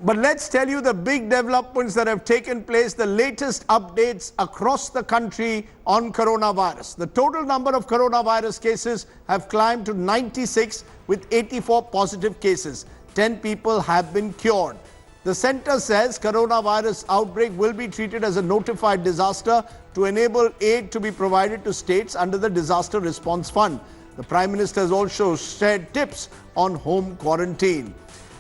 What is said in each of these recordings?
But let's tell you the big developments that have taken place, the latest updates across the country on coronavirus. The total number of coronavirus cases have climbed to 96 with 84 positive cases. 10 people have been cured. The centre says coronavirus outbreak will be treated as a notified disaster to enable aid to be provided to states under the Disaster Response Fund. The Prime Minister has also shared tips on home quarantine.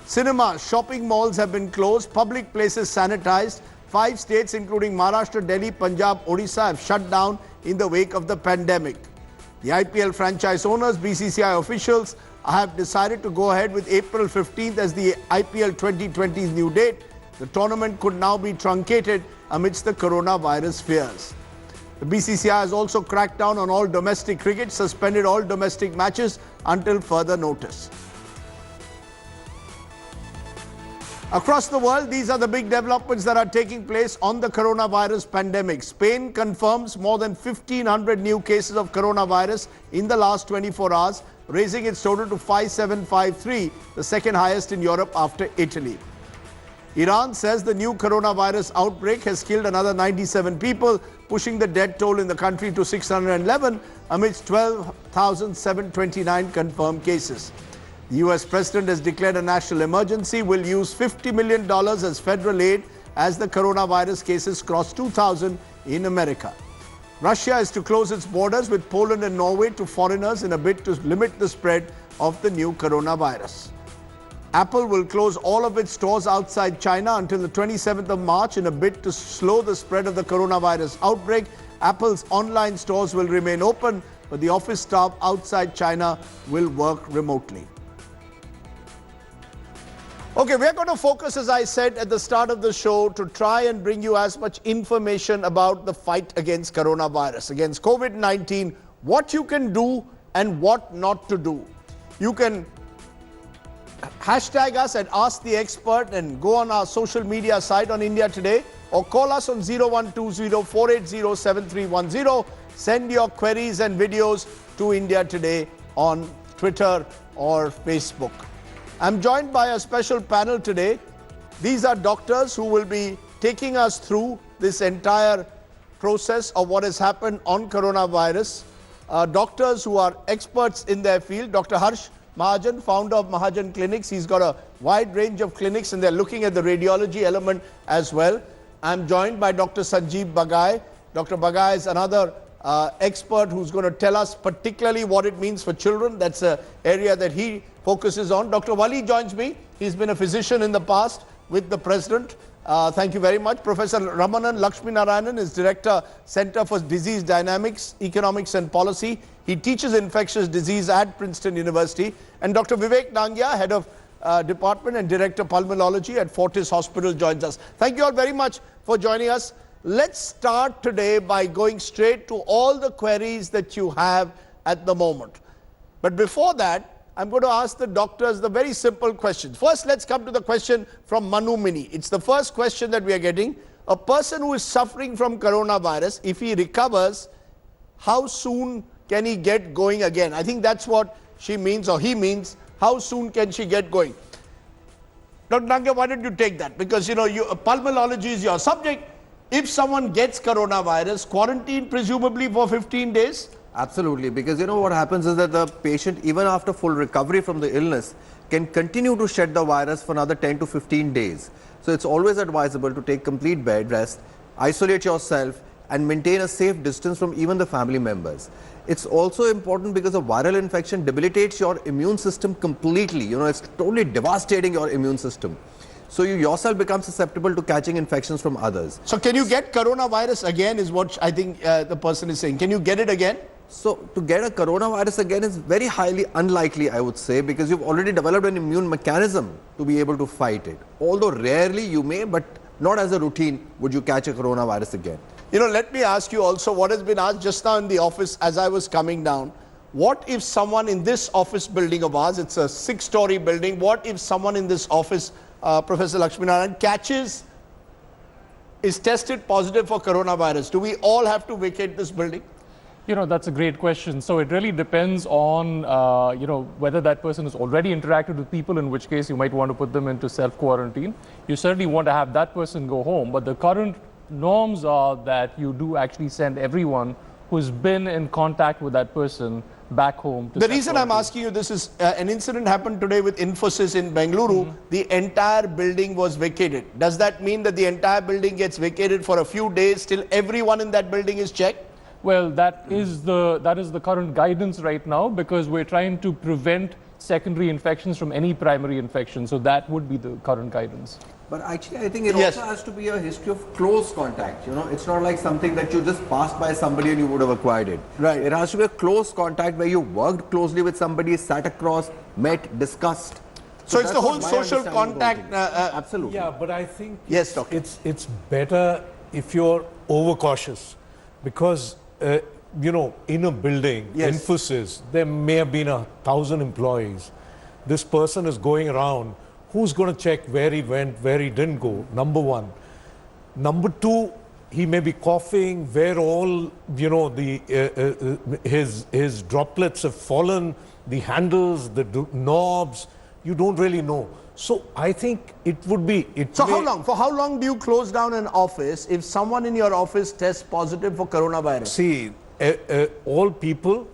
Cinemas, shopping malls have been closed, public places sanitized. 5 states including Maharashtra, Delhi, Punjab, Odisha have shut down in the wake of the pandemic. The IPL franchise owners, BCCI officials have decided to go ahead with April 15th as the IPL 2020's new date. The tournament could now be truncated amidst the coronavirus fears. The BCCI has also cracked down on all domestic cricket, suspended all domestic matches until further notice. Across the world, these are the big developments that are taking place on the coronavirus pandemic. Spain confirms more than 1,500 new cases of coronavirus in the last 24 hours, raising its total to 5,753, the second highest in Europe after Italy. Iran says the new coronavirus outbreak has killed another 97 people, pushing the death toll in the country to 611 amidst 12,729 confirmed cases. The US President has declared a national emergency, will use $50 million as federal aid as the coronavirus cases cross 2,000 in America. Russia is to close its borders with Poland and Norway to foreigners in a bid to limit the spread of the new coronavirus. Apple will close all of its stores outside China until the 27th of March in a bid to slow the spread of the coronavirus outbreak. Apple's online stores will remain open, but the office staff outside China will work remotely. Okay, we're going to focus, as I said at the start of the show, to try and bring you as much information about the fight against coronavirus, against COVID-19, what you can do and what not to do. You can hashtag us at Ask the Expert and go on our social media site on India Today, or call us on 0120-480-7310. Send your queries and videos to India Today on Twitter or Facebook. I'm joined by a special panel today. These are doctors who will be taking us through this entire process of what has happened on coronavirus. Doctors who are experts in their field. Dr. Harsh Mahajan, founder of Mahajan Clinics. He's got a wide range of clinics and they're looking at the radiology element as well. I'm joined by Dr. Sanjeev Bagai. Dr. Bagai is another expert who's going to tell us particularly what it means for children. That's an area that he focuses on. Dr. Wali joins me. He's been a physician in the past with the President. Thank you very much. Professor Ramanan Lakshminarayanan is Director, Center for Disease Dynamics, Economics and Policy. He teaches infectious disease at Princeton University. And Dr. Vivek Nangia, Head of Department and Director, Pulmonology at Fortis Hospital, joins us. Thank you all very much for joining us. Let's start today by going straight to all the queries that you have at the moment. But before that, I'm going to ask the doctors the very simple questions. First, let's come to the question from Manu Mini. It's the first question that we are getting. A person who is suffering from coronavirus, if he recovers, how soon can he get going again? I think that's what she means, or he means. How soon can she get going? Dr. Nangia, why don't you take that? Because, pulmonology is your subject. If someone gets coronavirus, quarantine presumably for 15 days? Absolutely, because what happens is that the patient, even after full recovery from the illness, can continue to shed the virus for another 10 to 15 days. So it's always advisable to take complete bed rest, isolate yourself and maintain a safe distance from even the family members. It's also important because a viral infection debilitates your immune system completely. It's totally devastating your immune system. So you yourself become susceptible to catching infections from others. So can you get coronavirus again is what I think the person is saying. Can you get it again? So to get a coronavirus again is very highly unlikely, I would say, because you've already developed an immune mechanism to be able to fight it. Although rarely you may, but not as a routine would you catch a coronavirus again. Let me ask you also what has been asked just now in the office as I was coming down. What if someone in this office building of ours, it's a 6-story building, what if someone in this office, Professor Lakshminarayanan, is tested positive for coronavirus? Do we all have to vacate this building? That's a great question. So it really depends on, whether that person has already interacted with people, in which case you might want to put them into self-quarantine. You certainly want to have that person go home, but the current norms are that you do actually send everyone who's been in contact with that person back home. The reason I'm asking you this is an incident happened today with Infosys in Bengaluru. The entire building was vacated. Does that mean that the entire building gets vacated for a few days till everyone in that building is checked? Well, that is the current guidance right now, because we're trying to prevent secondary infections from any primary infection. So that would be the current guidance. But actually, I think it also has to be a history of close contact. It's not like something that you just passed by somebody and you would have acquired it. Right. It has to be a close contact where you worked closely with somebody, sat across, met, discussed. So it's the whole social contact. Absolutely. Yeah, but I think Yes, doctor. it's better if you're overcautious, because in a building, Yes. Infosys, there may have been 1,000 employees. This person is going around. Who's going to check where he went, where he didn't go? Number one. Number two, he may be coughing, where all his droplets have fallen, the handles, the knobs. You don't really know. So I think it would be. So how long? For how long do you close down an office if someone in your office tests positive for coronavirus? See, all people,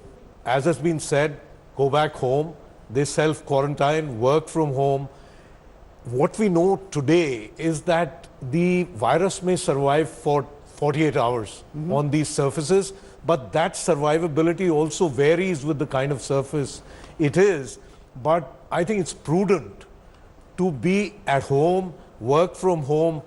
as has been said, go back home. They self-quarantine, work from home. What we know today is that the virus may survive for 48 hours on these surfaces, but that survivability also varies with the kind of surface it is. But I think it's prudent to be at home, work from home.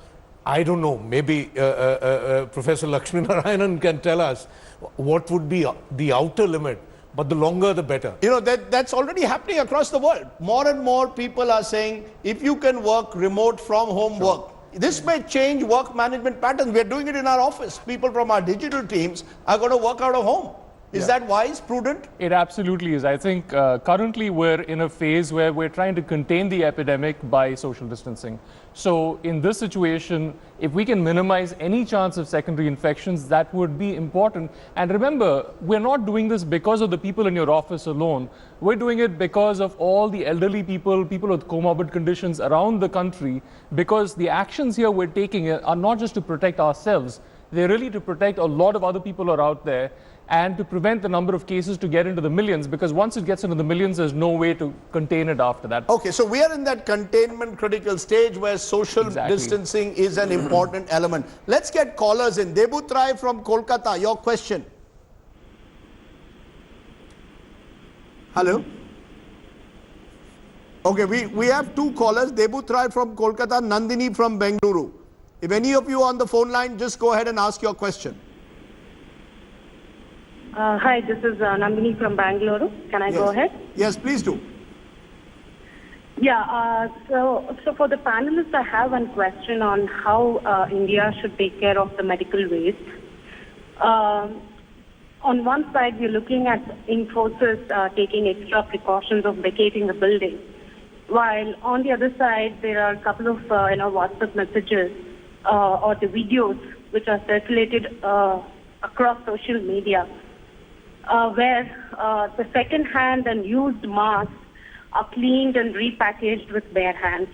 I don't know, maybe Professor Lakshminarayanan can tell us what would be the outer limit. But the longer, the better. That's already happening across the world. More and more people are saying, if you can work remote from home work, this may change work management patterns. We're doing it in our office. People from our digital teams are going to work out of home. Is that wise, prudent? It absolutely is. I think currently we're in a phase where we're trying to contain the epidemic by social distancing. So in this situation, if we can minimize any chance of secondary infections, that would be important. And remember, we're not doing this because of the people in your office alone. We're doing it because of all the elderly people, people with comorbid conditions around the country, because the actions here we're taking are not just to protect ourselves, they're really to protect a lot of other people who are out there, and to prevent the number of cases to get into the millions, because once it gets into the millions, there's no way to contain it after that. Okay, so we are in that containment critical stage where social distancing is an important element. Let's get callers in. Debutrai from Kolkata, your question. Hello? Okay, we have two callers, Debutrai from Kolkata, Nandini from Bengaluru. If any of you are on the phone line, just go ahead and ask your question. Hi, this is Nandini from Bangalore. Can I go ahead? Yes, please do. Yeah, so for the panelists, I have one question on how India should take care of the medical waste. On one side, we're looking at Infosys taking extra precautions of vacating the building, while on the other side, there are a couple of WhatsApp messages or the videos which are circulated across social media, where the second-hand and used masks are cleaned and repackaged with bare hands.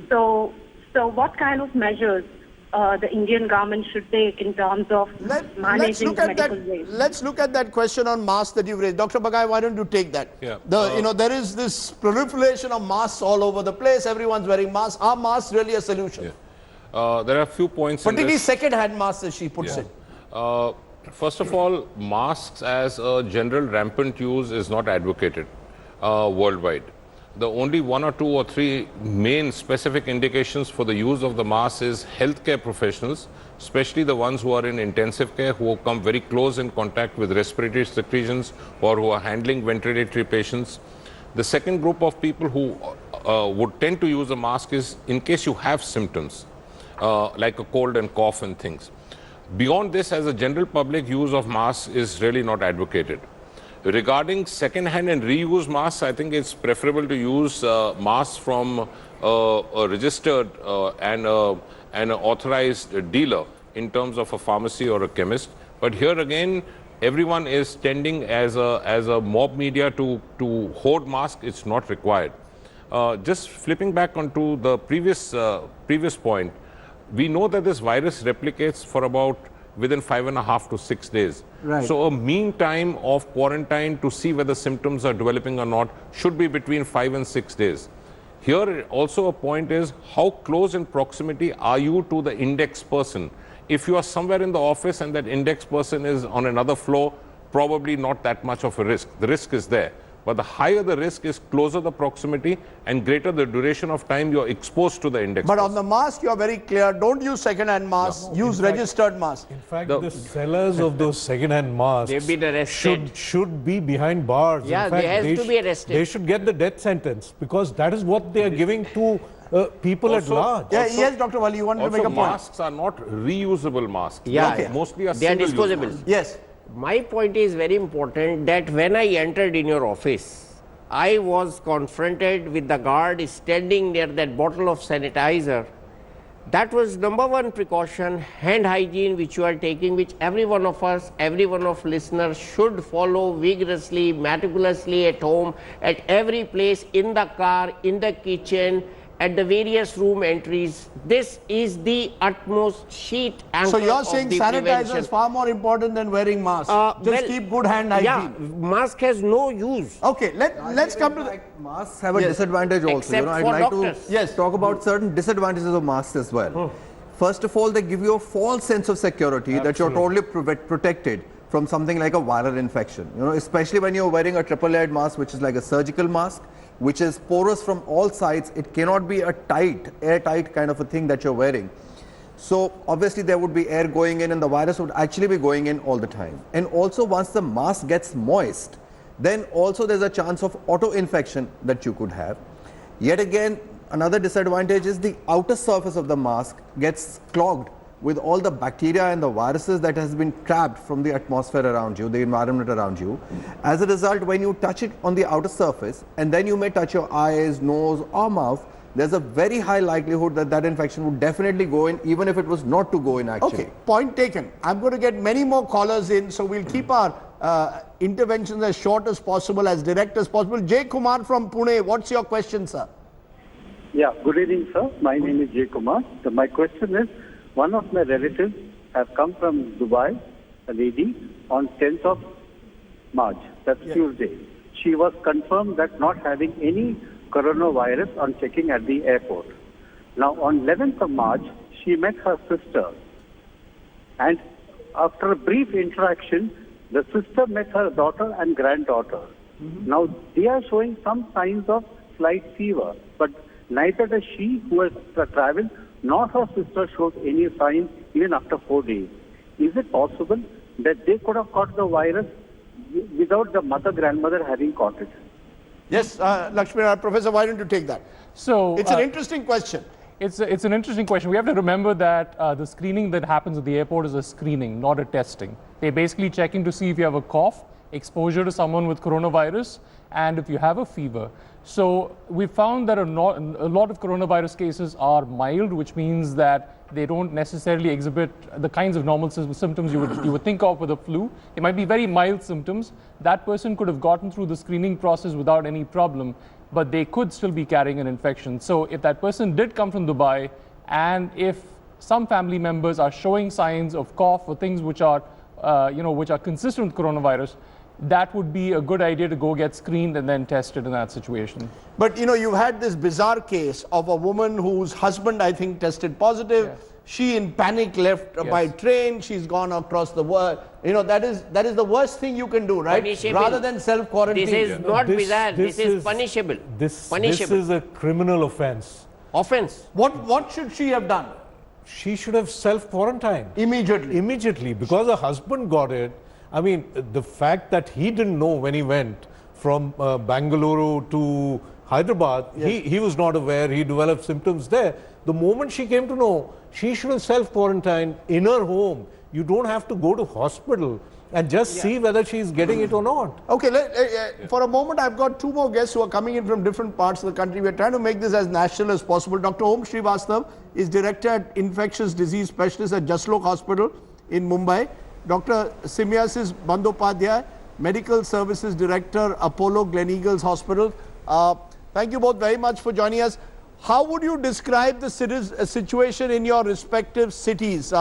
So what kind of measures the Indian government should take in terms of managing medical waste? Let's look at that question on masks that you've raised. Dr. Bagai, why don't you take that? Yeah. There is this proliferation of masks all over the place. Everyone's wearing masks. Are masks really a solution? Yeah. There are a few points Particularly in this. second-hand masks, as she puts it. First of all, masks as a general rampant use is not advocated worldwide. The only one or two or three main specific indications for the use of the mask is healthcare professionals, especially the ones who are in intensive care, who come very close in contact with respiratory secretions or who are handling ventilatory patients. The second group of people who would tend to use a mask is in case you have symptoms, like a cold and cough and things. Beyond this, as a general public, use of masks is really not advocated. Regarding second-hand and reuse masks, I think it's preferable to use masks from a registered and an authorized dealer in terms of a pharmacy or a chemist. But here again, everyone is tending as a mob media to hoard masks. It's not required. Just flipping back onto the previous point, we know that this virus replicates for about within 5.5 to 6 days. Right. So a mean time of quarantine to see whether symptoms are developing or not should be between 5 and 6 days. Here also a point is, how close in proximity are you to the index person? If you are somewhere in the office and that index person is on another floor, probably not that much of a risk. The risk is there. But the higher the risk is, closer the proximity and greater the duration of time you're exposed to the index But person. on the mask, you are very clear. Don't use second-hand masks. Use registered masks. In fact, the sellers of those second-hand masks They've been arrested. should be behind bars. Yeah, In fact, they has to be arrested. They should get the death sentence, because that is what they are giving to people at large. Yeah, yes, Dr. Wali, you wanted to Also, make a point. masks are not reusable masks. Yeah, They mostly are they are single-use disposable. masks. Yes. My point is very important, that when I entered in your office, I was confronted with the guard standing near that bottle of sanitizer. That was number one precaution, hand hygiene, which you are taking, which every one of us, every one of listeners should follow vigorously, meticulously at home, at every place, in the car, in the kitchen, at the various room entries. This is the utmost sheet anchor So you're of saying the sanitizer prevention. is far more important than wearing masks. Just Well, keep good hand hygiene. Yeah, mask has no use. Okay, let's come to the... Masks have a disadvantage also. Except I'd for like doctors. to talk about certain disadvantages of masks as well. First of all, they give you a false sense of security that you're totally protected from something like a viral infection. Especially when you're wearing a triple-layered mask, which is like a surgical mask, which is porous from all sides. It cannot be a airtight kind of a thing that you're wearing. So obviously there would be air going in, and the virus would actually be going in all the time. And also, once the mask gets moist, then also there's a chance of auto-infection that you could have. Yet again, another disadvantage is the outer surface of the mask gets clogged with all the bacteria and the viruses that has been trapped from the atmosphere around you, the environment around you. As a result, when you touch it on the outer surface, and then you may touch your eyes, nose or mouth, there's a very high likelihood that that infection would definitely go in, even if it was not to go in actually. Okay, point taken. I'm going to get many more callers in, so we'll keep our interventions as short as possible, as direct as possible. Jay Kumar from Pune, what's your question, sir? Yeah, good evening, sir. My name is Jay Kumar. So my question is, one of my relatives has come from Dubai, a lady, on 10th of March, that's Tuesday. She was confirmed that not having any coronavirus on checking at the airport. Now, on 11th of March, she met her sister. And after a brief interaction, the sister met her daughter and granddaughter. Now, they are showing some signs of slight fever, but neither does she, who has traveled, nor her sister showed any signs even after 4 days. Is it possible that they could have caught the virus without the grandmother having caught it? Yes, Lakshmi, Professor, why don't you take that? So It's an interesting question. It's an interesting question. We have to remember that the screening that happens at the airport is a screening, not a testing. They're basically checking to see if you have a cough, exposure to someone with coronavirus, and if you have a fever. So we found that a lot of coronavirus cases are mild, which means that they don't necessarily exhibit the kinds of normal symptoms you would think of with a flu. It might be very mild symptoms. That person could have gotten through the screening process without any problem, but they could still be carrying an infection. So if that person did come from Dubai, and if some family members are showing signs of cough or things which are consistent with coronavirus, that would be a good idea to go get screened and then tested in that situation. But you've had this bizarre case of a woman whose husband, I think, tested positive. Yes. She in panic left by train. She's gone across the world. That is the worst thing you can do, right? Punishable. Rather than self-quarantine. This is not bizarre, this is punishable. This Punishable. is a criminal offense. Offense. What should she have done? She should have self-quarantined. Immediately. Because her husband got it. I mean, the fact that he didn't know when he went from Bangalore to Hyderabad, he was not aware, he developed symptoms there. The moment she came to know, she should have self-quarantined in her home. You don't have to go to hospital and just see whether she's getting it or not. Okay, for a moment, I've got two more guests who are coming in from different parts of the country. We're trying to make this as national as possible. Dr. Om Srivastav is Director at Infectious Disease Specialist at Jaslok Hospital in Mumbai. Dr. Simyasis Bandyopadhyay, Medical Services Director, Apollo Gleneagles Hospital. Thank you both very much for joining us. How would you describe the situation in your respective cities?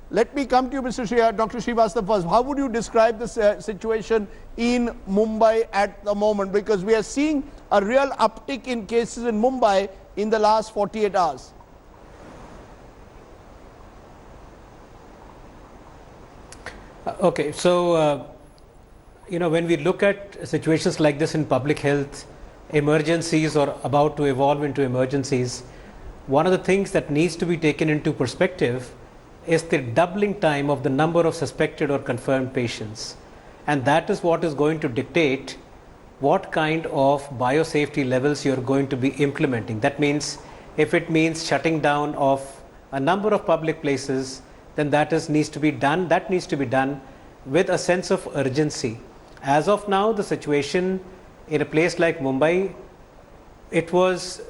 Let me come to you, Dr. Srivastava first. How would you describe the situation in Mumbai at the moment? Because we are seeing a real uptick in cases in Mumbai in the last 48 hours. Okay, so when we look at situations like this in public health, emergencies or about to evolve into emergencies, one of the things that needs to be taken into perspective is the doubling time of the number of suspected or confirmed patients. And that is what is going to dictate what kind of biosafety levels you're going to be implementing. That means if it means shutting down of a number of public places, then that needs to be done with a sense of urgency. As of now, the situation in a place like Mumbai, it was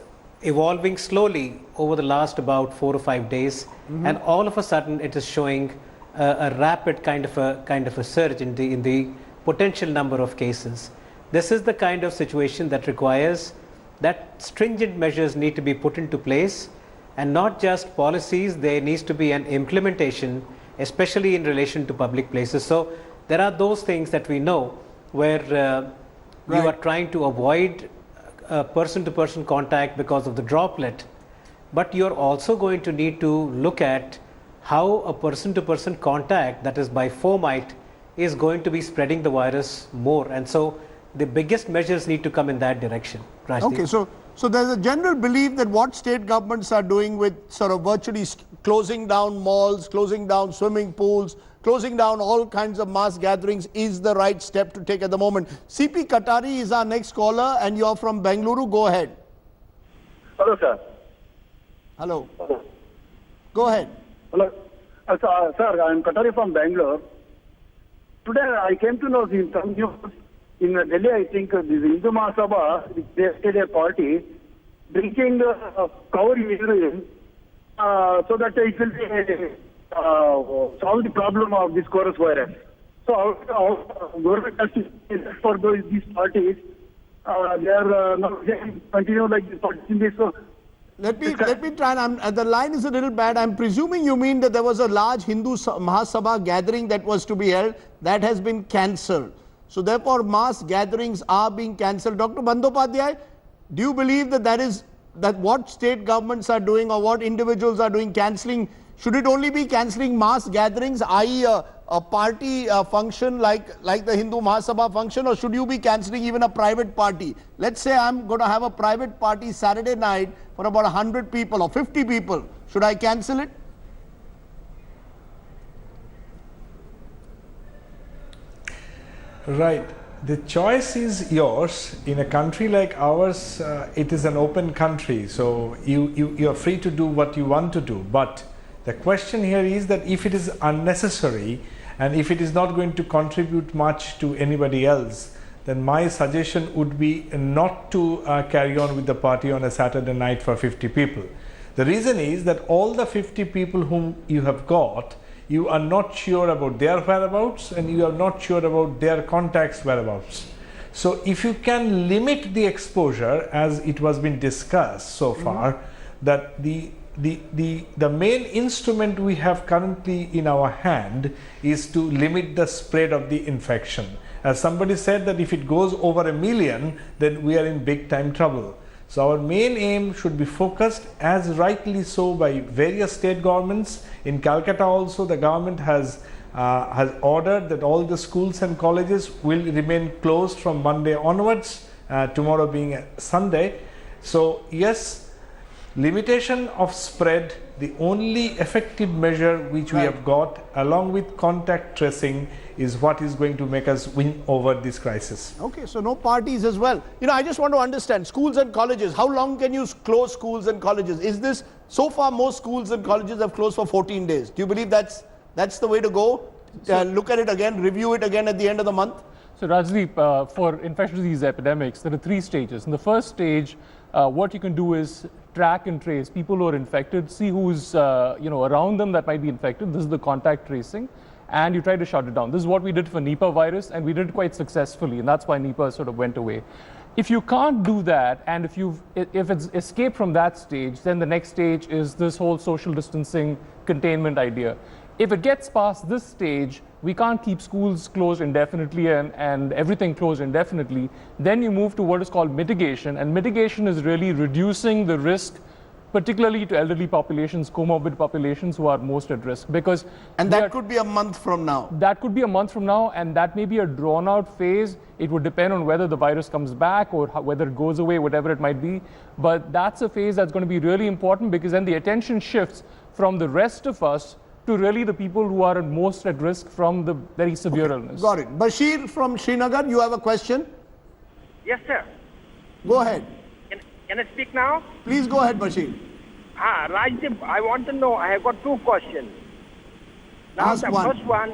evolving slowly over the last about 4 or 5 days, and all of a sudden it is showing a rapid kind of a surge in the potential number of cases. This is the kind of situation that requires that stringent measures need to be put into place, and not just policies. There needs to be an implementation, especially in relation to public places. So there are those things that we know where you are trying to avoid person-to-person contact because of the droplet, but you're also going to need to look at how a person-to-person contact, that is by fomite, is going to be spreading the virus more. And so the biggest measures need to come in that direction. Rajdeep. Okay, so there's a general belief that what state governments are doing with sort of virtually closing down malls, closing down swimming pools, closing down all kinds of mass gatherings is the right step to take at the moment. CP Katari is our next caller, and you're from Bengaluru. Go ahead. Hello, sir. Hello. Go ahead. Hello. Sir, I'm Katari from Bangalore. Today I came to know in some news in Delhi, I think the Hindu Mahasabha, they had a party drinking cow urine so that it will be solve the problem of this chorus virus. So our government has to for these parties. They are not continue like this in this. Let me try. The line is a little bad. I'm presuming you mean that there was a large Hindu Mahasabha gathering that was to be held that has been cancelled. So therefore, mass gatherings are being cancelled. Dr. Bandyopadhyay, do you believe that what state governments are doing or what individuals are doing cancelling? Should it only be cancelling mass gatherings, i.e. a party function like the Hindu Mahasabha function, or should you be cancelling even a private party? Let's say I'm going to have a private party Saturday night for about 100 people or 50 people. Should I cancel it? Right. The choice is yours. In a country like ours, it is an open country, so you are free to do what you want to do. But the question here is that if it is unnecessary and if it is not going to contribute much to anybody else, then my suggestion would be not to carry on with the party on a Saturday night for 50 people. The reason is that all the 50 people whom you have got, you are not sure about their whereabouts and you are not sure about their contacts' whereabouts. So if you can limit the exposure, as it was been discussed so far, that the main instrument we have currently in our hand is to limit the spread of the infection. As somebody said that if it goes over 1 million, then we are in big time trouble. So our main aim should be focused, as rightly so by various state governments. In Calcutta also, the government has ordered that all the schools and colleges will remain closed from Monday onwards, tomorrow being a Sunday. So yes, limitation of spread, the only effective measure which we have got, along with contact tracing, is what is going to make us win over this crisis. Okay, so no parties as well. I just want to understand, schools and colleges, how long can you close schools and colleges? Is this, so far most schools and colleges have closed for 14 days. Do you believe that's the way to go? Look at it again, review it again at the end of the month? So Rajdeep, for infectious disease epidemics, there are 3 stages. In the first stage, what you can do is track and trace people who are infected, see who's around them that might be infected. This is the contact tracing. and you try to shut it down. This is what we did for Nipah virus, and we did it quite successfully, and that's why Nipah sort of went away. If you can't do that, and if it's escaped from that stage, then the next stage is this whole social distancing containment idea. If it gets past this stage, we can't keep schools closed indefinitely and everything closed indefinitely. Then you move to what is called mitigation, and mitigation is really reducing the risk, particularly to elderly populations, comorbid populations who are most at risk. Because And that could be a month from now. that could be a month from now, and that may be a drawn out phase. It would depend on whether the virus comes back or whether it goes away, whatever it might be. But that's a phase that's going to be really important, because then the attention shifts from the rest of us to really the people who are most at risk from the very severe illness. Got it. Bashir from Srinagar, you have a question? Yes, sir. Go ahead. Can I speak now? Please go ahead, Bashir. Rajdeep, I want to know, I have got two questions. Now, Ask the one. first one,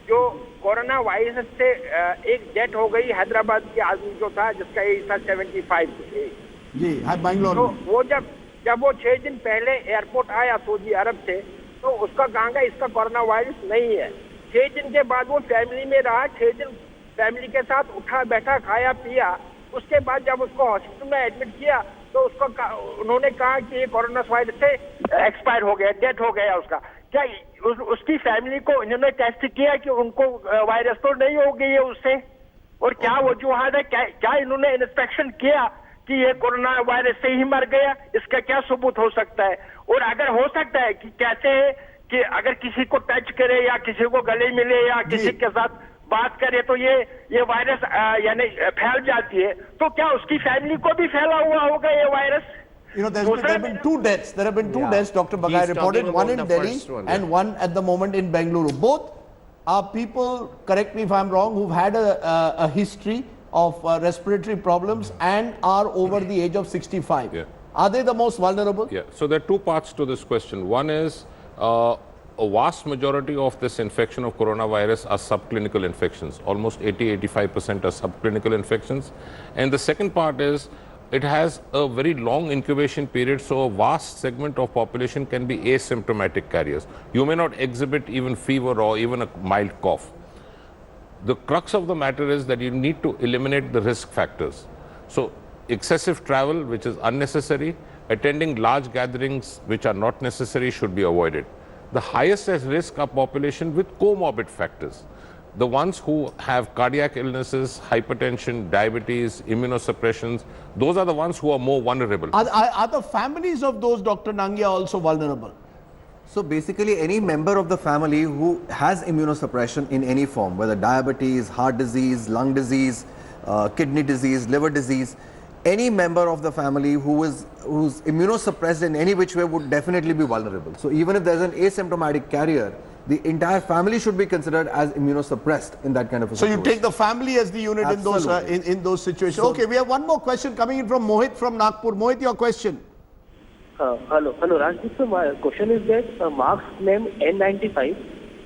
जो corona virus से एक death हो गई हैदराबाद के आदमी जो था जिसका एज था 75 जी, बैंगलोर तो में। वो जब वो 6 दिन पहले एयरपोर्ट आया सऊदी अरब से, तो उसका कहा गया इसका कोरोना वायरस नहीं है। 6 दिन के बाद वो फैमिली में रहा, 6 दिन फैमिली के साथ उठा बैठा खाया पिया। उसके बाद जब उसको हॉस्पिटल में एडमिट किया तो उसको उन्होंने कहा कि ये कोरोना वायरस से एक्सपायर हो गया, डेथ हो गया उसका। क्या उसकी फैमिली को इन्होंने टेस्ट किया कि उनको वायरस तो नहीं हो गई है उससे, और क्या वजूहत है, क्या इन्होंने इंस्पेक्शन किया कि ये कोरोना वायरस से ही मर गया? इसका क्या सबूत हो सकता है? और अगर हो सकता है कि कहते हैं कि अगर किसी को टच करे या किसी को गले मिले या किसी के साथ बात करे तो ये वायरस यानी फैल जाती है, तो क्या उसकी फैमिली को भी फैला हुआ होगा ये virus? You know, there have been two deaths. There have been two deaths, Dr. Bagai reported, one in Delhi and one at the moment in Bengaluru. Both are people, correct me if I'm wrong, who've had a history of respiratory problems and are over the age of 65. Yeah. Are they the most vulnerable? Yeah, so there are two parts to this question. One is a vast majority of this infection of coronavirus are subclinical infections. Almost 80-85% are subclinical infections. And the second part is it has a very long incubation period, so a vast segment of population can be asymptomatic carriers. You may not exhibit even fever or even a mild cough. The crux of the matter is that you need to eliminate the risk factors. So excessive travel, which is unnecessary, attending large gatherings which are not necessary should be avoided. The highest at risk are population with comorbid factors. The ones who have cardiac illnesses, hypertension, diabetes, immunosuppressions, those are the ones who are more vulnerable. Are the families of those, Dr. Nangia, also vulnerable? So basically any member of the family who has immunosuppression in any form, whether diabetes, heart disease, lung disease, kidney disease, liver disease, any member of the family who's immunosuppressed in any which way would definitely be vulnerable. So even if there's an asymptomatic carrier, the entire family should be considered as immunosuppressed in that kind of a situation. So you take the family as the unit in those situations. So, okay, we have one more question coming in from Mohit from Nagpur. Mohit, your question. Hello, Rajdeep. So my question is that mask name N95.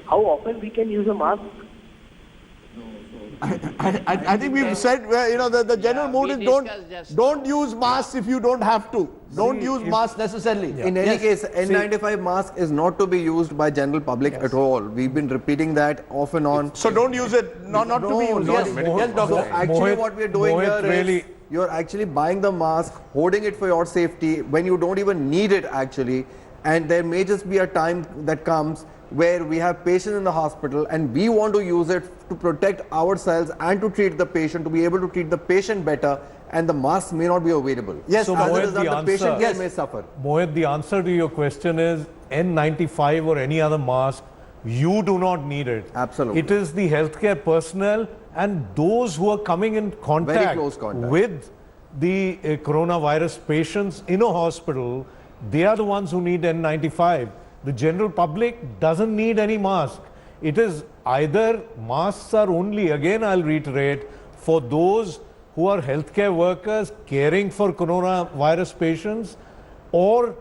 How often we can use a mask? I think we've said, you know, the general mood is don't use masks if you don't have to. Don't use masks necessarily. Yeah. In any case, N95 mask is not to be used by general public at all. We've been repeating that off and on. So don't use it, not to be used. Yes, doctor. So actually what we're doing here is you're actually buying the mask, holding it for your safety when you don't even need it actually. And there may just be a time that comes where we have patients in the hospital and we want to use it to protect ourselves and to treat the patient, to be able to treat the patient better, and the mask may not be available. Yes, so as Mohit, a result, the patient may suffer. Mohit, the answer to your question is N95 or any other mask, you do not need it. Absolutely. It is the healthcare personnel and those who are coming in contact, very close contact with the coronavirus patients in a hospital. They are the ones who need N95. The general public doesn't need any mask. It is either masks are only, again I'll reiterate, for those who are healthcare workers caring for coronavirus patients or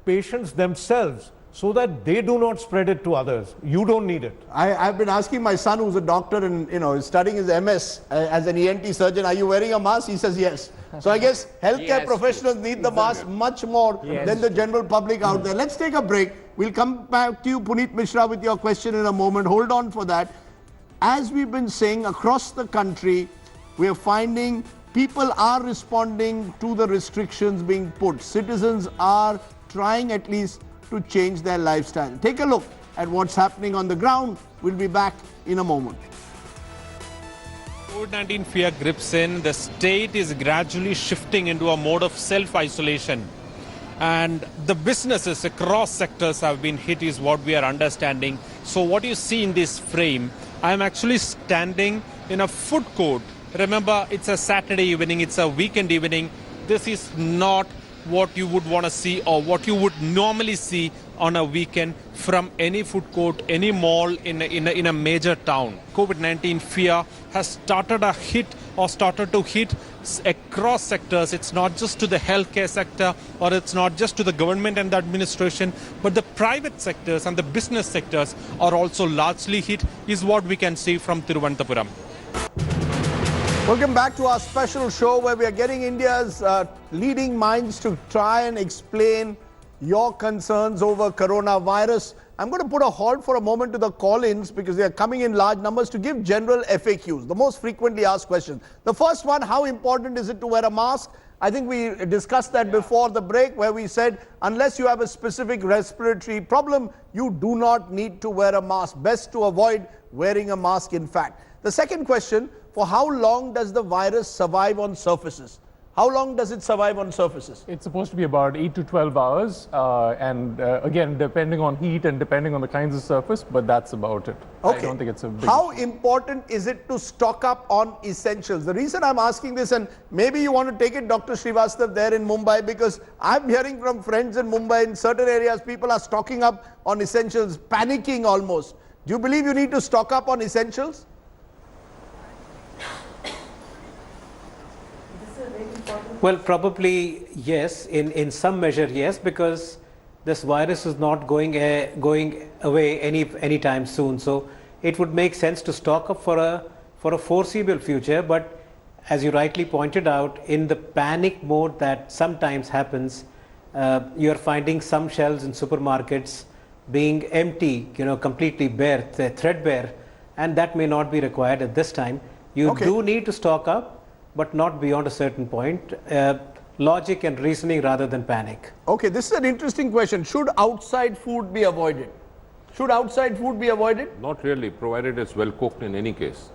patients themselves so that they do not spread it to others. You don't need it. I've been asking my son, who's a doctor and is studying his MS as an ENT surgeon, are you wearing a mask? He says yes. So I guess healthcare professionals need the mask much more than the general public out there. Let's take a break. We'll come back to you, Puneet Mishra, with your question in a moment. Hold on for that. As we've been saying, across the country, we are finding people are responding to the restrictions being put. Citizens are trying at least to change their lifestyle. Take a look at what's happening on the ground. We'll be back in a moment. COVID-19 fear grips in. The state is gradually shifting into a mode of self-isolation. And the businesses across sectors have been hit is what we are understanding. So what you see in this frame, I am actually standing in a food court. Remember, it's a Saturday evening, it's a weekend evening. This is not what you would want to see or what you would normally see on a weekend from any food court, any mall in a major town. COVID-19 fear has started to hit across sectors. It's not just to the healthcare sector or it's not just to the government and the administration, but the private sectors and the business sectors are also largely hit, is what we can see from Thiruvananthapuram. Welcome back to our special show where we are getting India's leading minds to try and explain your concerns over coronavirus. I'm going to put a halt for a moment to the call-ins because they are coming in large numbers to give general FAQs, the most frequently asked questions. The first one, how important is it to wear a mask? I think we discussed that before the break where we said unless you have a specific respiratory problem, you do not need to wear a mask. Best to avoid wearing a mask, in fact. The second question, for how long does the virus survive on surfaces? How long does it survive on surfaces? It's supposed to be about 8 to 12 hours. Again, depending on heat and depending on the kinds of surface, but that's about it. Okay. I don't think it's a big How important is it to stock up on essentials? The reason I'm asking this, and maybe you want to take it, Dr. Srivastav, there in Mumbai, because I'm hearing from friends in Mumbai, in certain areas, people are stocking up on essentials, panicking almost. Do you believe you need to stock up on essentials? Well, probably yes, in some measure yes, because this virus is not going away anytime soon. So it would make sense to stock up for a foreseeable future. But as you rightly pointed out, in the panic mode that sometimes happens, you are finding some shelves in supermarkets being empty, completely bare, threadbare, and that may not be required at this time. You do need to stock up, but not beyond a certain point. Logic and reasoning rather than panic. Okay, this is an interesting question. Should outside food be avoided? Should outside food be avoided? Not really, provided it's well cooked in any case.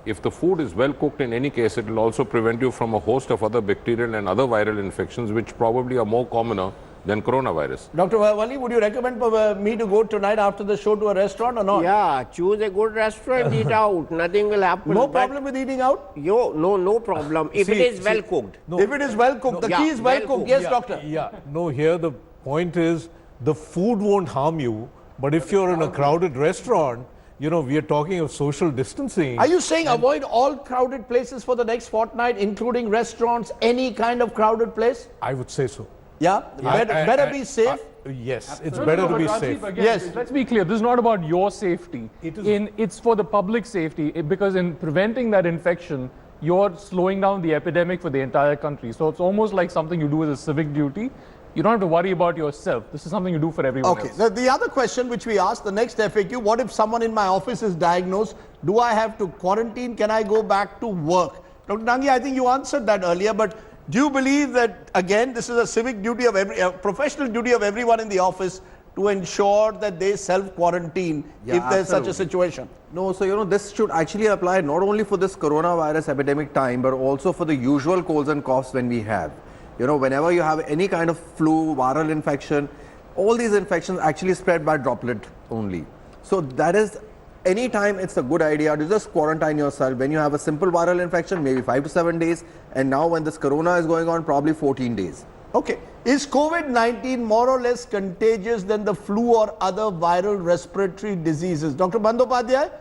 If the food is well cooked in any case, it will also prevent you from a host of other bacterial and other viral infections, which probably are more commoner than coronavirus. Dr. Wali, would you recommend me to go tonight after the show to a restaurant or not? Yeah, choose a good restaurant, eat out. Nothing will happen. No problem with eating out? No problem. If it is well cooked. No, if it is well cooked, the key is well cooked. Yes, doctor. Yeah, no, here the point is the food won't harm you, but if you're in a crowded restaurant, we are talking of social distancing. Are you saying avoid all crowded places for the next fortnight, including restaurants, any kind of crowded place? I would say so. Yeah, better be safe. Yes, it's better to be safe. Again, yes. Let's be clear, this is not about your safety. It's for the public safety, because in preventing that infection, you're slowing down the epidemic for the entire country. So it's almost like something you do as a civic duty. You don't have to worry about yourself. This is something you do for everyone else. Okay, the other question which we asked, the next FAQ, what if someone in my office is diagnosed? Do I have to quarantine? Can I go back to work? Dr. Nangi, I think you answered that earlier, but do you believe that, again, this is a civic duty of professional duty of everyone in the office to ensure that they self-quarantine if there's such a situation? No, so this should actually apply not only for this coronavirus epidemic time, but also for the usual colds and coughs when we have. Whenever you have any kind of flu, viral infection, all these infections actually spread by droplet only. So that is, anytime it's a good idea to just quarantine yourself. When you have a simple viral infection, maybe 5 to 7 days, and now when this corona is going on, probably 14 days. Okay. Is COVID-19 more or less contagious than the flu or other viral respiratory diseases? Dr. Bandyopadhyay,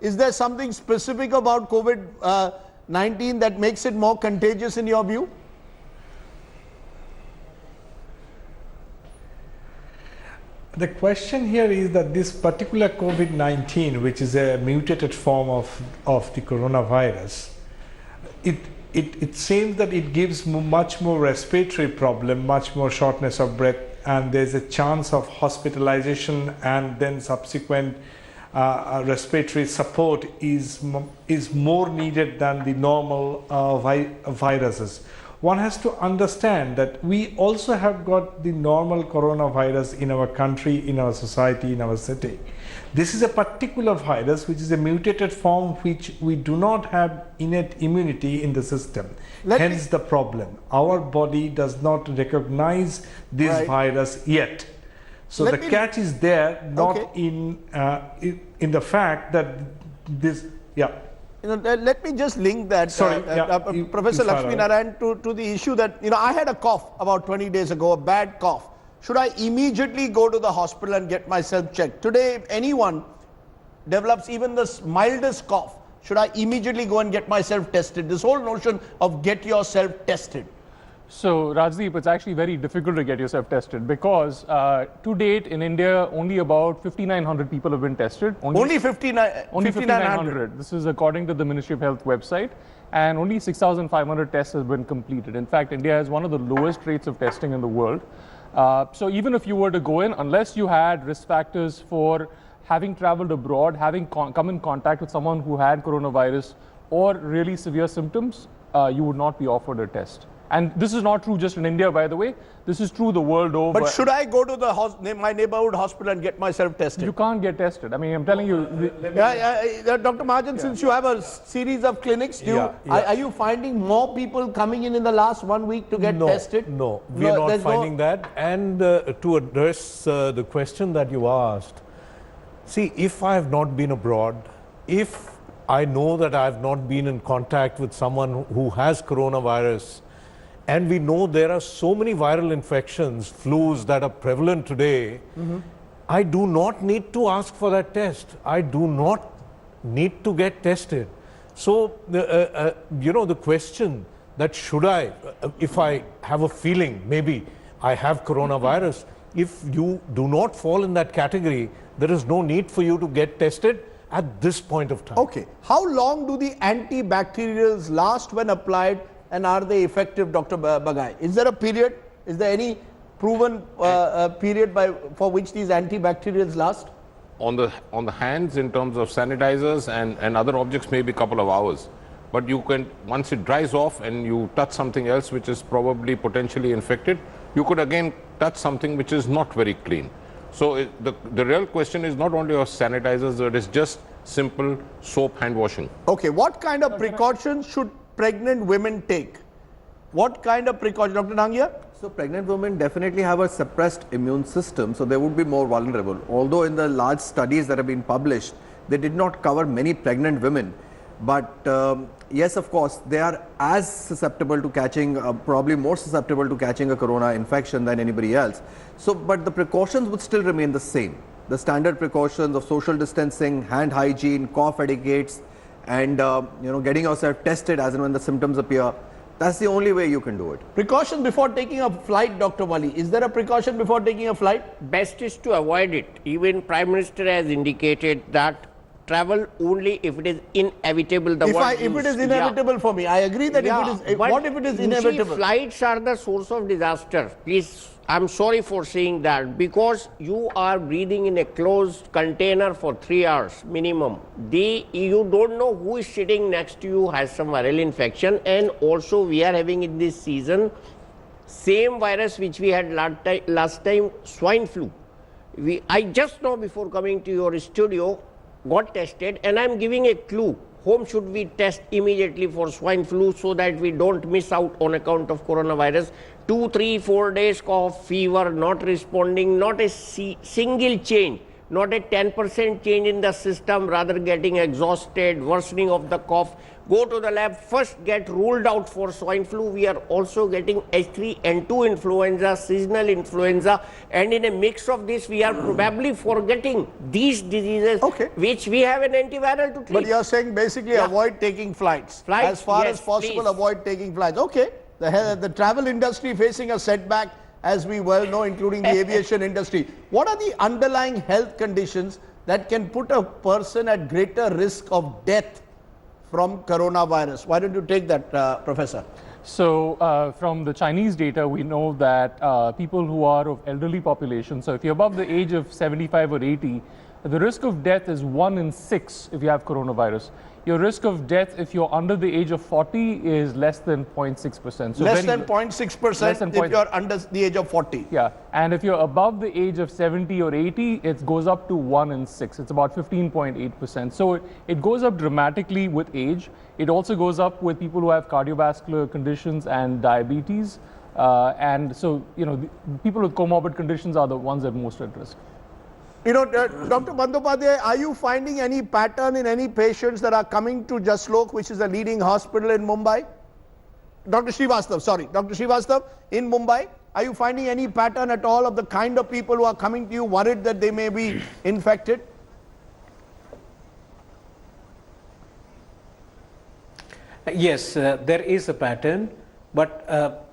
is there something specific about COVID-19 that makes it more contagious in your view? The question here is that this particular COVID-19, which is a mutated form of the coronavirus, it seems that it gives much more respiratory problem, much more shortness of breath, and there's a chance of hospitalization and then subsequent respiratory support is more needed than the normal viruses. One has to understand that we also have got the normal coronavirus in our country, in our society, in our city. This is a particular virus which is a mutated form which we do not have innate immunity in the system. Hence the problem. Our body does not recognize this virus yet. So the catch is there, not in the fact that this, let me just link that, Professor Lakshmi Narayan, to the issue that, I had a cough about 20 days ago, a bad cough. Should I immediately go to the hospital and get myself checked? Today, if anyone develops even the mildest cough, should I immediately go and get myself tested? This whole notion of get yourself tested. So, Rajdeep, it's actually very difficult to get yourself tested because to date in India, only about 5,900 people have been tested. Only 5,900? This is according to the Ministry of Health website. And only 6,500 tests have been completed. In fact, India has one of the lowest rates of testing in the world. So even if you were to go in, unless you had risk factors for having traveled abroad, having come in contact with someone who had coronavirus or really severe symptoms, you would not be offered a test. And this is not true just in India, by the way. This is true the world over. But should I go to my neighborhood hospital and get myself tested? You can't get tested. I mean, I'm telling you. Dr. Mahajan, since you have a series of clinics, are you finding more people coming in the last 1 week to get tested? No, we are not finding that. And to address the question that you asked, see, if I have not been abroad, if I know that I have not been in contact with someone who has coronavirus, and we know there are so many viral infections, flus that are prevalent today, I do not need to ask for that test. I do not need to get tested. So, the question that should I, if I have a feeling, maybe I have coronavirus, if you do not fall in that category, there is no need for you to get tested at this point of time. Okay. How long do the antibacterials last when applied? And are they effective, Dr. Bagai? Is there a period? Is there any proven period for which these antibacterials last? On the hands, in terms of sanitizers and other objects, maybe a couple of hours. But you can, once it dries off and you touch something else which is probably potentially infected, you could again touch something which is not very clean. So the real question is not only of sanitizers, it is just simple soap hand washing. Okay, what kind of precautions should pregnant women take? What kind of precautions, Dr. Nangia? So pregnant women definitely have a suppressed immune system, so they would be more vulnerable. Although in the large studies that have been published, they did not cover many pregnant women. But yes, of course, they are as susceptible to catching, probably more susceptible to catching a corona infection than anybody else. So, but the precautions would still remain the same. The standard precautions of social distancing, hand hygiene, cough etiquettes, and getting yourself tested as and when the symptoms appear. That's the only way you can do it. Precaution before taking a flight, Dr. Wali. Is there a precaution before taking a flight? Best is to avoid it. Even Prime Minister has indicated that travel only if it is inevitable. If it is inevitable for me, I agree that if it is. What if it is inevitable? See, flights are the source of disaster. Please, I'm sorry for saying that, because you are breathing in a closed container for 3 hours minimum. You don't know who is sitting next to you has some viral infection, and also we are having in this season same virus which we had last time, swine flu. I just now before coming to your studio got tested, and I'm giving a clue. Whom should we test immediately for swine flu so that we don't miss out on account of coronavirus? 2, 3, 4 days cough, fever, not responding, not a single change, not a 10% change in the system, rather getting exhausted, worsening of the cough. Go to the lab, first get ruled out for swine flu. We are also getting H3N2 influenza, seasonal influenza, and in a mix of this, we are probably forgetting these diseases which we have an antiviral to treat. But you're saying basically avoid taking flights. As far as possible, avoid taking flights. Okay. The travel industry facing a setback. as we well know, including the aviation industry. What are the underlying health conditions that can put a person at greater risk of death from coronavirus? Why don't you take that, Professor? So from the Chinese data, we know that people who are of elderly population, so if you're above the age of 75 or 80, the risk of death is 1 in 6 if you have coronavirus. Your risk of death if you're under the age of 40 is less than 0.6%. So less than 0.6% if you're under the age of 40. Yeah, and if you're above the age of 70 or 80, it goes up to 1 in 6. It's about 15.8%. So it goes up dramatically with age. It also goes up with people who have cardiovascular conditions and diabetes. And so, you know, people with comorbid conditions are the ones that are most at risk. You know, Dr. Bandyopadhyay, are you finding any pattern in any patients that are coming to Jaslok, which is a leading hospital in Mumbai? Dr. Srivastav, in Mumbai, are you finding any pattern at all of the kind of people who are coming to you worried that they may be infected? Yes, there is a pattern, but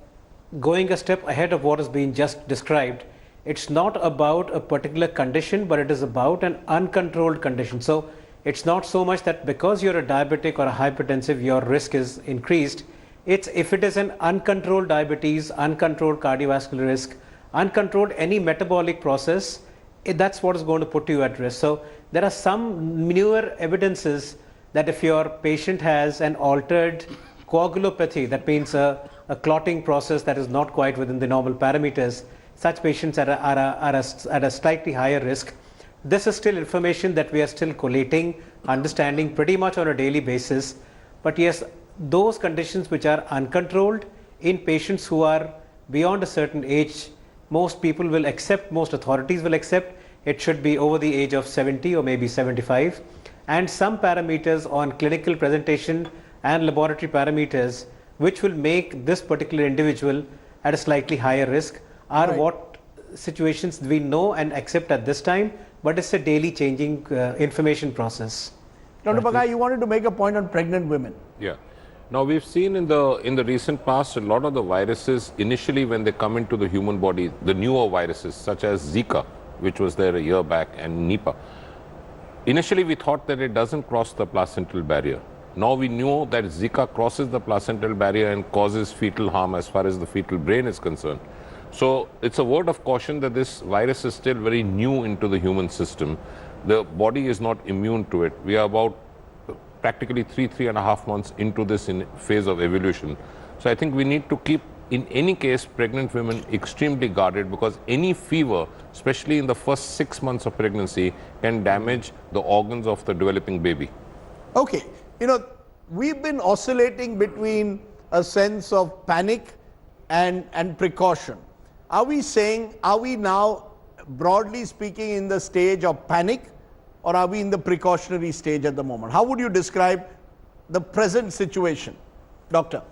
going a step ahead of what has been just described, it's not about a particular condition, but it is about an uncontrolled condition. So it's not so much that because you're a diabetic or a hypertensive, your risk is increased. It's if it is an uncontrolled diabetes, uncontrolled cardiovascular risk, uncontrolled any metabolic process, that's what is going to put you at risk. So there are some newer evidences that if your patient has an altered coagulopathy, that means a clotting process that is not quite within the normal parameters, such patients are at a slightly higher risk. This is still information that we are still collating, understanding pretty much on a daily basis. But yes, those conditions which are uncontrolled in patients who are beyond a certain age, most people will accept, most authorities will accept, it should be over the age of 70 or maybe 75. And some parameters on clinical presentation and laboratory parameters which will make this particular individual at a slightly higher risk are what situations we know and accept at this time, but it's a daily changing information process. Dr. Bagai, you wanted to make a point on pregnant women. Yeah. Now we've seen in the recent past a lot of the viruses initially when they come into the human body, the newer viruses such as Zika, which was there a year back, and Nipah. Initially we thought that it doesn't cross the placental barrier. Now we know that Zika crosses the placental barrier and causes fetal harm as far as the fetal brain is concerned. So it's a word of caution that this virus is still very new into the human system. The body is not immune to it. We are about practically 3.5 months into this phase of evolution. So I think we need to keep, in any case, pregnant women extremely guarded, because any fever, especially in the first 6 months of pregnancy, can damage the organs of the developing baby. Okay, you know, we've been oscillating between a sense of panic and precaution. Are we saying, are we now, broadly speaking, in the stage of panic, or are we in the precautionary stage at the moment? How would you describe the present situation, Doctor?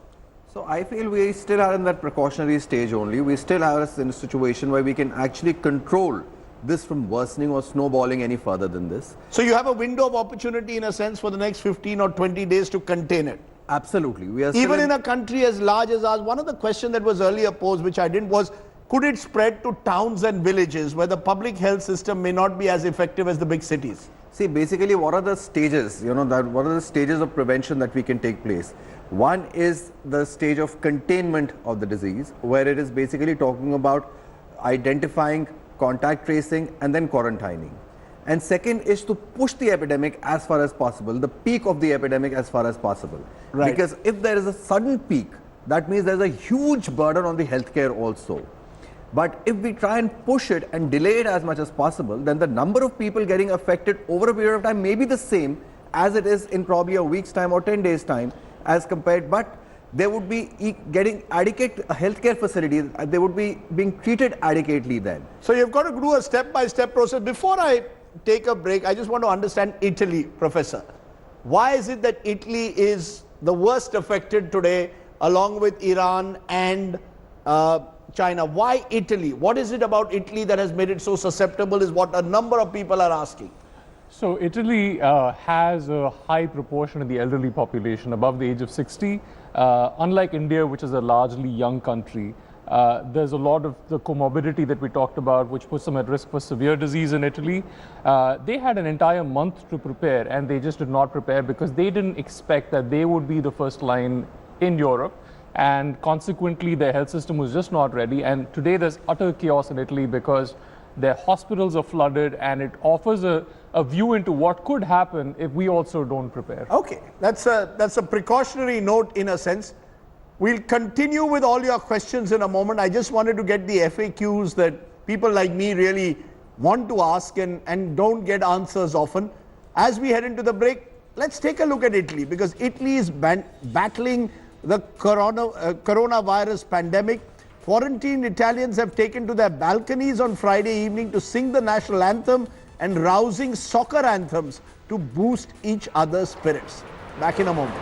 So I feel we still are in that precautionary stage only. We still are in a situation where we can actually control this from worsening or snowballing any further than this. So you have a window of opportunity in a sense for the next 15 or 20 days to contain it? Absolutely. We are even in a country as large as ours. One of the questions that was earlier posed, which I didn't, was could it spread to towns and villages where the public health system may not be as effective as the big cities? See, basically, what are the stages, what are the stages of prevention that we can take place? One is the stage of containment of the disease, where it is basically talking about identifying, contact tracing, and then quarantining. And second is to push the epidemic as far as possible, the peak of the epidemic as far as possible. Right. Because if there is a sudden peak, that means there's a huge burden on the healthcare also. But if we try and push it and delay it as much as possible, then the number of people getting affected over a period of time may be the same as it is in probably a week's time or 10 days time as compared, but they would be getting adequate healthcare facilities, they would be being treated adequately then. So you've got to do a step-by-step process. Before I take a break, I just want to understand Italy, Professor. Why is it that Italy is the worst affected today along with Iran and China? Why Italy? What is it about Italy that has made it so susceptible is what a number of people are asking. So Italy has a high proportion of the elderly population above the age of 60. Unlike India, which is a largely young country, There's a lot of the comorbidity that we talked about, which puts them at risk for severe disease in Italy. They had an entire month to prepare, and they just did not prepare because they didn't expect that they would be the first line in Europe. And consequently, their health system was just not ready. And today there's utter chaos in Italy because their hospitals are flooded, and it offers a view into what could happen if we also don't prepare. Okay, that's a precautionary note in a sense. We'll continue with all your questions in a moment. I just wanted to get the FAQs that people like me really want to ask and don't get answers often. As we head into the break, let's take a look at Italy, because Italy is battling the coronavirus pandemic. Quarantined Italians have taken to their balconies on Friday evening to sing the national anthem and rousing soccer anthems to boost each other's spirits. Back in a moment.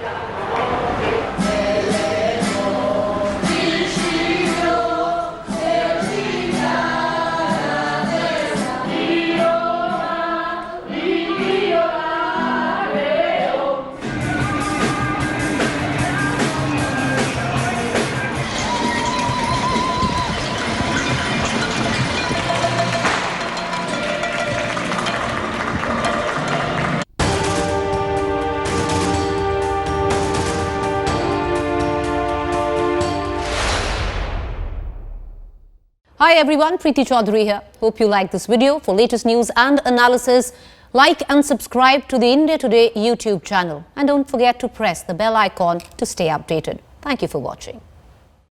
Hi everyone, Preeti Chaudhary here. Hope you like this video. For latest news and analysis, like and subscribe to the India Today YouTube channel. And don't forget to press the bell icon to stay updated. Thank you for watching.